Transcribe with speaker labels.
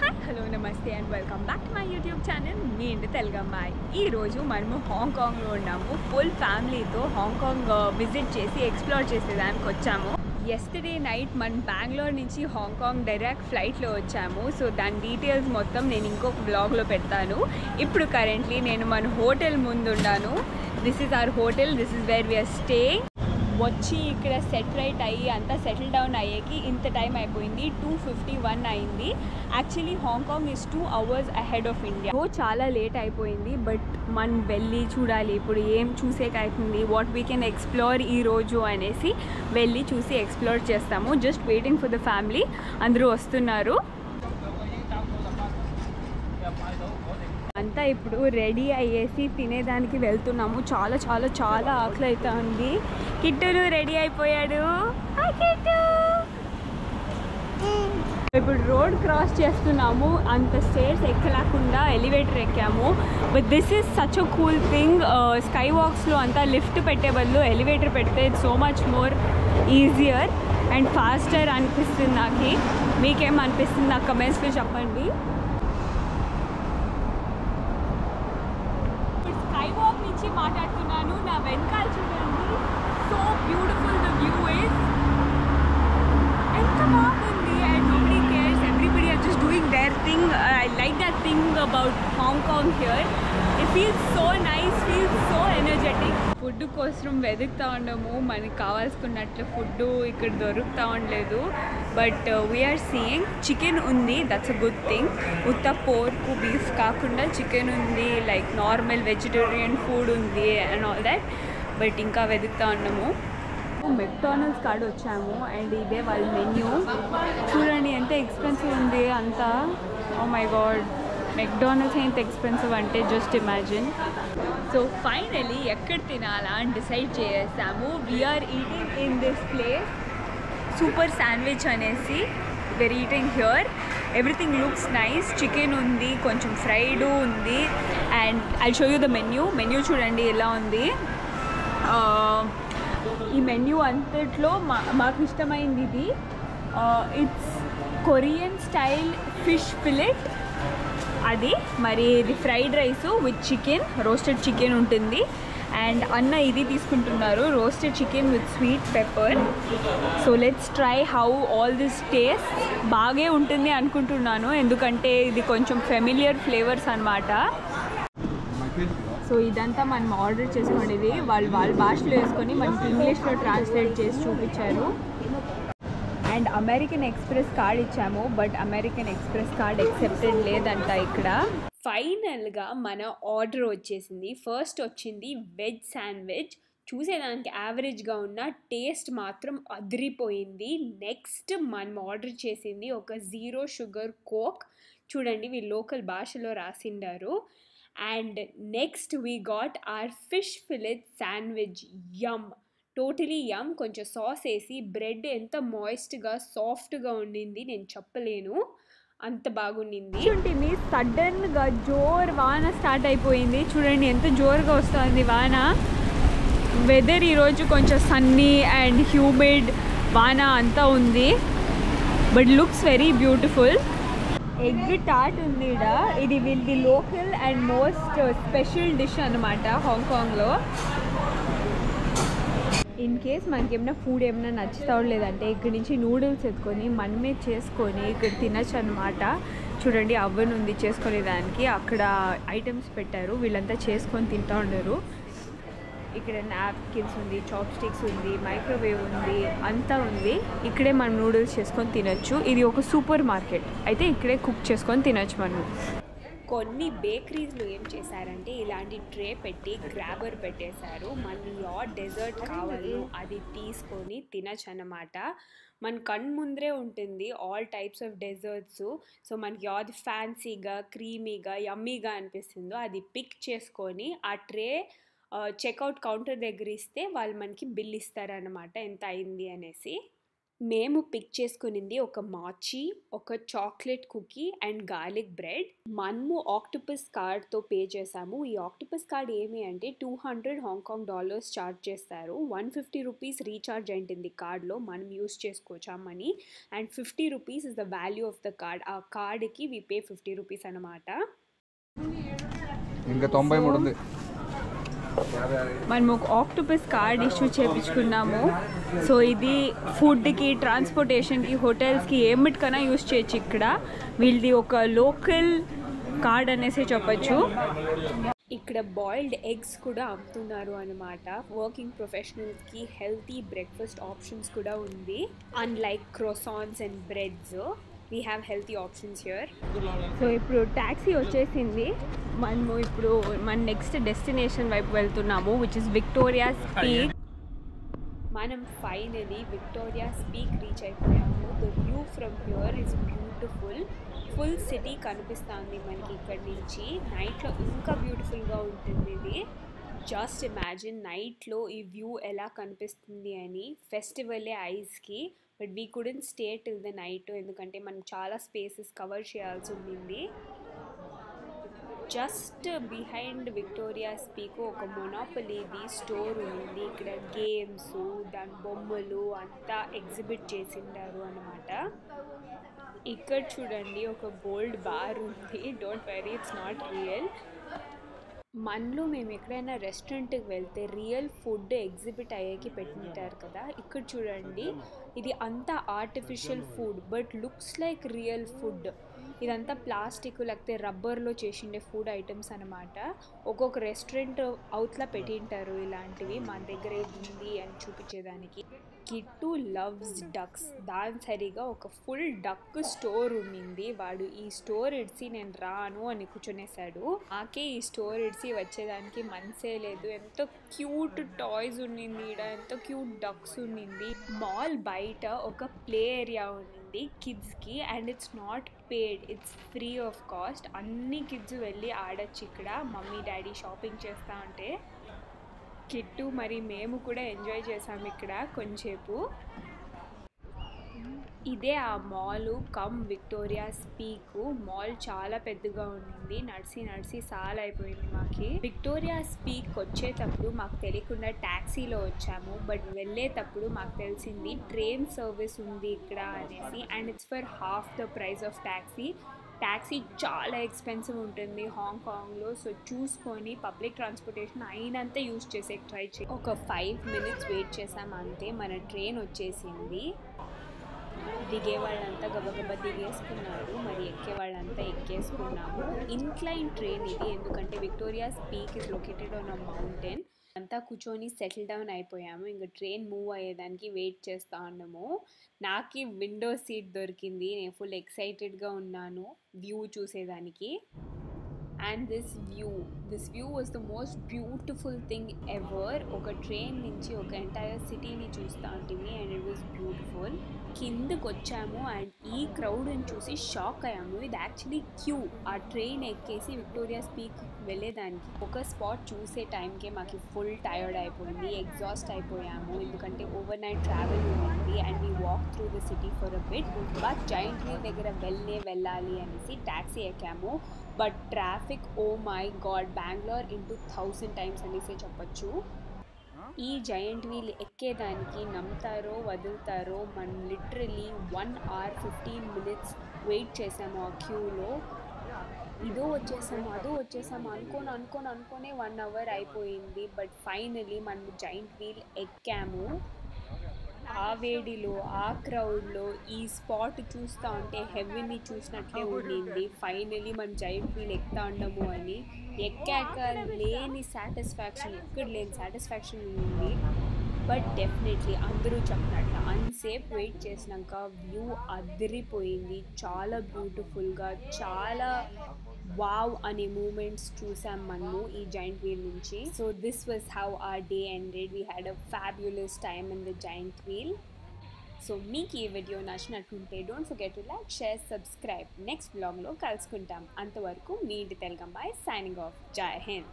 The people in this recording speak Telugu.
Speaker 1: హాయ్ హలో నమస్తే and welcome back to my YouTube channel మీ ఇంటి తెలుగమ్మాయి. ఈరోజు మనము హాంకాంగ్లో ఉన్నాము. ఫుల్ ఫ్యామిలీతో హాంకాంగ్ విజిట్ చేసి ఎక్స్ప్లోర్ చేసేదానికి వచ్చాము. ఎస్టర్డే నైట్ మనం బెంగళూరు నుంచి హాంకాంగ్ డైరెక్ట్ ఫ్లైట్లో వచ్చాము. సో దాని డీటెయిల్స్ మొత్తం నేను ఇంకొక బ్లాగ్లో పెడతాను. ఇప్పుడు కరెంట్లీ నేను మన హోటల్ ముందు ఉన్నాను. This is our hotel, this is where we're staying. వచ్చి ఇక్కడ సెట్ రైట్ అయ్యి అంతా సెటిల్ డౌన్ అయ్యేకి ఇంత టైం అయిపోయింది. 2:51 అయింది. Actually Hong Kong is 2 hours ahead of India. చాలా లేట్ అయిపోయింది, బట్ మనం వెళ్ళి చూడాలి ఇప్పుడు ఏం చూసేకి అవుతుంది, వాట్ వీ కెన్ ఎక్స్ప్లోర్ ఈరోజు అనేసి వెళ్ళి చూసి ఎక్స్ప్లోర్ చేస్తాము. Just waiting for the family, అందరూ వస్తున్నారు. అంతా ఇప్పుడు రెడీ అయ్యేసి తినేదానికి వెళ్తున్నాము. చాలా చాలా చాలా ఆకలి అవుతా ఉంది. కిట్టులు రెడీ అయిపోయాడు. ఇప్పుడు రోడ్ క్రాస్ చేస్తున్నాము. అంత స్టేర్స్ ఎక్కలేకుండా ఎలివేటర్ ఎక్కాము. But this is such a cool thing. Sky వాక్స్లో అంతా లిఫ్ట్ పెట్టే బదులు ఎలివేటర్ పెడితే so much more easier and faster అనిపిస్తుంది నాకు. మీకేం అనిపిస్తుంది నాకు కమెంట్స్లో చెప్పండి. స్కైవాక్ నుంచి మాట్లాడుతున్నాను. నా వెనకాల చూడండి, so beautiful the view is. ఎంత బాగుంది and nobody cares, everybody are just doing their thing. I like that thing about Hong Kong here. It feels so nice, feels so energetic. Food కోసం వెతుకుతూ ఉండము. మనకి కావాల్సుకున్నట్లు ఫుడ్ ఇక్కడ దొరుకుతూ ఉండలేదు. బట్ వీఆర్ సీయింగ్ చికెన్ ఉంది, దట్స్ అ గుడ్ థింగ్. ఉత్త పోర్క్ బీఫ్ కాకుండా చికెన్ ఉంది, లైక్ నార్మల్ వెజిటేరియన్ ఫుడ్ ఉంది అండ్ ఆల్ దాట్. బట్ ఇంకా వెతుకుతూ ఉన్నాము. మెక్డానల్డ్స్ కాడ వచ్చాము అండ్ ఇదే వాళ్ళ మెన్యూ. చూడండి ఎంత ఎక్స్పెన్సివ్ ఉంది అంతా. ఓ మై గాడ్, మెక్డానల్డ్స్ ఎంత ఎక్స్పెన్సివ్ అంటే జస్ట్ ఇమాజిన్. సో ఫైనలీ ఎక్కడ తినాలా అని డిసైడ్ చేసాము. We're eating in this place, super sandwich అనేసి. we're eating here. Everything looks nice. Chicken ఉంది, కొంచెం ఫ్రైడ్ ఉంది and I'll show you the menu చూడండి ఎలా ఉంది. ఈ మెన్యూ అంతట్లో మాకు ఇష్టమైంది ఇది. It's Korean style fish fillet, అది మరి ఇది fried rice with chicken, roasted chicken ఉంటుంది. అండ్ అన్న ఇది తీసుకుంటున్నారు, roasted chicken with sweet pepper. So let's try how all this taste. బాగే ఉంటుంది అనుకుంటున్నాను, ఎందుకంటే ఇది కొంచెం ఫెమిలియర్ ఫ్లేవర్స్ అన్నమాట. సో ఇదంతా మనం ఆర్డర్ చేసుకునేది వాళ్ళ భాషలో వేసుకొని మనకి ఇంగ్లీష్లో ట్రాన్స్లేట్ చేసి చూపించారు. అండ్ అమెరికన్ ఎక్స్ప్రెస్ కార్డ్ ఇచ్చాము, but American express card accepted లేదంట ఇక్కడ. ఫైనల్గా మన ఆర్డర్ వచ్చేసింది. ఫస్ట్ వచ్చింది వెజ్ శాండ్విచ్. చూసేదానికి యావరేజ్గా ఉన్న టేస్ట్ మాత్రం అదిరిపోయింది. నెక్స్ట్ మనం ఆర్డర్ చేసింది ఒక 0 sugar కోక్. చూడండి వీళ్ళు లోకల్ భాషలో రాసిండారు. And next we got our fish fillet sandwich. Yum, totally yum. కొంచెం సాస్ వేసి బ్రెడ్ ఎంత మాయిస్ట్గా సాఫ్ట్గా ఉండింది, నేను చెప్పలేను, అంత బాగుండింది. ఉంటుంది సడన్గా జోర్ వాన స్టార్ట్ అయిపోయింది. చూడండి ఎంత జోరుగా వస్తుంది వాన. వెదర్ ఈరోజు కొంచెం సన్నీ అండ్ హ్యూమిడ్, వాన అంతా ఉంది, but looks very beautiful. Egg tart ఉంది ఇక్కడ. ఇది వీళ్ళది local and most special dish అన్నమాట హాంకాంగ్లో. ఇన్ కేస్ మనకి ఏమైనా ఫుడ్ ఏమైనా నచ్చుతా లేదంటే ఇక్కడ నుంచి నూడిల్స్ ఎత్తుకొని మనమే చేసుకొని ఇక్కడ తినచ్చు అనమాట. చూడండి అవన్ ఉంది చేసుకునేదానికి, అక్కడ ఐటమ్స్ పెట్టారు, వీళ్ళంతా చేసుకొని తింటూ ఉండరు. ఇక్కడ నాప్కిన్స్ ఉంది, చాప్ స్టిక్స్ ఉంది, మైక్రోవేవ్ ఉంది, అంతా ఉంది. ఇక్కడే మనం నూడిల్స్ చేసుకొని తినచ్చు. ఇది ఒక సూపర్ మార్కెట్, అయితే ఇక్కడే కుక్ చేసుకొని తినచ్చు మనం. కొన్ని బేకరీస్లో ఏం చేశారంటే ఇలాంటి ట్రే పెట్టి గ్రాబర్ పెట్టేశారు. మన డెజర్ట్ కావాలో అది తీసుకొని తినచ్చు అన్నమాట. మన కన్ను ముందరే ఉంటుంది all types of desserts. So మనకి యాది ఫ్యాన్సీగా, క్రీమీగా, యమ్మీగా అనిపిస్తుందో అది పిక్ చేసుకొని ఆ ట్రే చెక్అవుట్ కౌంటర్ దగ్గర ఇస్తే వాళ్ళు మనకి బిల్ ఇస్తారనమాట ఎంత అయింది అనేసి. మేము పిక్ చేసుకునింది ఒక మాచి, ఒక chocolate cookie and garlic bread. మనము ఆక్టోపస్ కార్డ్తో పే చేసాము. ఈ ఆక్టోపస్ కార్డ్ ఏమి అంటే $200 హాంకాంగ్ డాలర్స్ ఛార్జ్ చేస్తారు. 150 రూపీస్ రీఛార్జ్ అయింది కార్డ్లో, మనం యూస్ చేసుకోవచ్చు ఆ money. And 50 rupees is the value of the card. ఆ కార్డ్కి వి పే 50 రూపీస్ అనమాట.
Speaker 2: ఇంకా 93 ఉంది.
Speaker 1: మనం ఒక ఆక్టోపస్ కార్డ్ ఇష్యూ చేయించుకున్నాము. సో ఇది ఫుడ్కి, ట్రాన్స్పోర్టేషన్కి, హోటల్స్కి ఏమిటికైనా యూస్ చేయొచ్చు. ఇక్కడ వీళ్ళది ఒక లోకల్ కార్డ్ అనేసి చెప్పచ్చు. ఇక్కడ బాయిల్డ్ ఎగ్స్ కూడా అమ్ముతున్నారు అనమాట. వర్కింగ్ ప్రొఫెషనల్స్కి హెల్తీ బ్రేక్ఫాస్ట్ ఆప్షన్స్ కూడా ఉంది. Unlike croissants and breads, we have healthy options here. So ఇప్పుడు ట్యాక్సీ వచ్చేసింది. మనము ఇప్పుడు మన నెక్స్ట్ డెస్టినేషన్ వైపు వెళ్తున్నాము, విచ్ ఇస్ విక్టోరియాస్ పీక్. మనం ఫైనలీ విక్టోరియాస్ పీక్ రీచ్ అయిపోయాము. The view from here is beautiful. Full city కనిపిస్తుంది మనకి ఇక్కడ నుంచి. నైట్లో ఇంకా బ్యూటిఫుల్గా ఉంటుంది ఇది. జస్ట్ ఇమాజిన్ నైట్లో ఈ వ్యూ ఎలా కనిపిస్తుంది అని. ఫెస్టివలే ఐస్కి, but we couldn't stay till the night, ఎందుకంటే మనం చాలా స్పేసెస్ కవర్ చేయాల్సి ఉండింది. జస్ట్ బిహైండ్ విక్టోరియాస్ పీక్ ఒక మొనాపలీది స్టోర్ ఉంది. ఇక్కడ గేమ్స్, దాని బొమ్మలు అంతా ఎగ్జిబిట్ చేసిండారు అనమాట. ఇక్కడ చూడండి ఒక గోల్డ్ బార్ ఉంది. Don't worry, it's not real. మనలో మేము ఎక్కడైనా రెస్టారెంట్కి వెళ్తే రియల్ ఫుడ్ ఎగ్జిబిట్ అయ్యేకి పెట్టింటారు కదా, ఇక్కడ చూడండి ఇది అంతా artificial food but looks like real food. ఇదంతా ప్లాస్టిక్ లేకపోతే రబ్బర్లో చేసిండే ఫుడ్ ఐటమ్స్ అనమాట. ఒక్కొక్క రెస్టారెంట్ అవుట్లా పెట్టింటారు ఇలాంటివి. మన దగ్గర ఇది ఉంది అని చూపించేదానికి. Kit loves ducks. దాని సరిగా ఒక ఫుల్ డక్ స్టోర్ ఉండింది. వాడు ఈ స్టోర్ ఇడిసి నేను రాను అని కూర్చొనేసాడు. నాకే ఈ స్టోర్ ఇడిసి వచ్చేదానికి మనసే లేదు. ఎంతో క్యూట్ టాయ్స్ ఉండింది ఈడ, ఎంతో క్యూట్ డక్స్ ఉండింది. మాల్ బయట ఒక ప్లే ఏరియా ఉండింది కిడ్స్కి, and it's not paid, it's free of cost. అన్ని కిడ్స్ వెళ్ళి ఆడచ్చు ఇక్కడ. మమ్మీ డాడీ షాపింగ్ చేస్తూ ఉంటే కిట్టు మరి మేము కూడా ఎంజాయ్ చేసాము ఇక్కడ కొంచెంసేపు. ఇదే ఆ మాల్ కమ్ విక్టోరియాస్ పీక్. మాల్ చాలా పెద్దగా ఉండింది. నడిచి చాలా అయిపోయింది మాకి. విక్టోరియాస్ పీక్ వచ్చేటప్పుడు మాకు తెలియకుండా ట్యాక్సీలో వచ్చాము, బట్ వెళ్ళేటప్పుడు మాకు తెలిసింది ట్రైన్ సర్వీస్ ఉంది ఇక్కడ అనేసి. And it's for half the price of taxi చాలా ఎక్స్పెన్సివ్ ఉంటుంది హాంకాంగ్లో. సో చూసుకొని పబ్లిక్ ట్రాన్స్పోర్టేషన్ అయినంత యూజ్ చేసే ట్రై చేయి. ఒక 5 minutes వెయిట్ చేసాం అంతే, మన ట్రైన్ వచ్చేసింది. దిగే వాళ్ళంతా గబగబా దిగేసుకున్నారు, మరి ఎక్కే వాళ్ళంతా ఎక్కేసుకున్నాము. ఇన్క్లైన్ ట్రైన్ ఇది, ఎందుకంటే Victoria's peak is located on a mountain. అంతా కూర్చొని సెటిల్ డౌన్ అయిపోయాము. ఇంకా ట్రైన్ మూవ్ అయ్యేదానికి వెయిట్ చేస్తూ ఉన్నాము. నాకు విండో సీట్ దొరికింది. నేను ఫుల్ ఎక్సైటెడ్గా ఉన్నాను వ్యూ చూసేదానికి. And this view was the most beautiful thing ever. ఒక ట్రైన్ నుంచి ఒక ఎంటైర్ సిటీని చూస్తూ ఉంటుంది అండ్ ఇట్ వాజ్ బ్యూటిఫుల్. కిందకు వచ్చాము అండ్ ఈ క్రౌడ్ని చూసి షాక్ అయ్యాము. ఇది యాక్చువల్లీ క్యూ. ఆ ట్రైన్ ఎక్కేసి విక్టోరియాస్ పీక్ వెళ్ళేదానికి ఒక స్పాట్ చూసే టైంకే మాకు ఫుల్ టైర్డ్ అయిపోయింది, ఎగ్జాస్ట్ అయిపోయాము, ఎందుకంటే ఓవర్ నైట్ ట్రావెల్ ఉంది. And we walk through the city for a bit. But giant wheel దగ్గర వెళ్ళాలి అనేసి ట్యాక్సీ ఎక్కాము. But traffic, oh my God, Bengaluru into 1000 times అనేసి చెప్పచ్చు. ఈ జైంట్ వీల్ ఎక్కేదానికి నమ్ముతారో వదులుతారో మనం లిటరలీ 1 hour 15 minutes వెయిట్ చేసాము ఆ క్యూలో. ఇదో వచ్చేసాము అదో వచ్చేసాము అనుకోనే 1 hour అయిపోయింది. బట్ ఫైనలీ మనం జైంట్ వీల్ ఎక్కాము. ఆ వేడిలో, ఆ క్రౌడ్లో ఈ స్పాట్ చూస్తూ ఉంటే హెవెన్ని చూసినట్లే ఉండింది. ఫైనలీ మనం జైంట్ వీల్ ఎక్కుతా ఉండము అని ఎక్కాక లేని సాటిస్ఫాక్షన్, ఎక్కడ లేని సాటిస్ఫాక్షన్ ఉంది. బట్ డెఫినెట్లీ అందరూ చెప్పినట్లు అన్సేపు వెయిట్ చేసినాక వ్యూ అదిరిపోయింది. చాలా బ్యూటిఫుల్గా, చాలా వావ్ అనే మూమెంట్స్ చూసాం మనము ఈ జైంట్ వీల్ నుంచి. So this was how our day ended. We had a fabulous time in the giant wheel. So మీకు ఈ వీడియో నచ్చినట్టుంటే don't forget to like, share, subscribe. Next బ్లాగ్లో కలుసుకుంటాం. అంతవరకు మీ ఇంటి తెలుగు అమ్మాయి సైనింగ్ ఆఫ్. జై హింద్.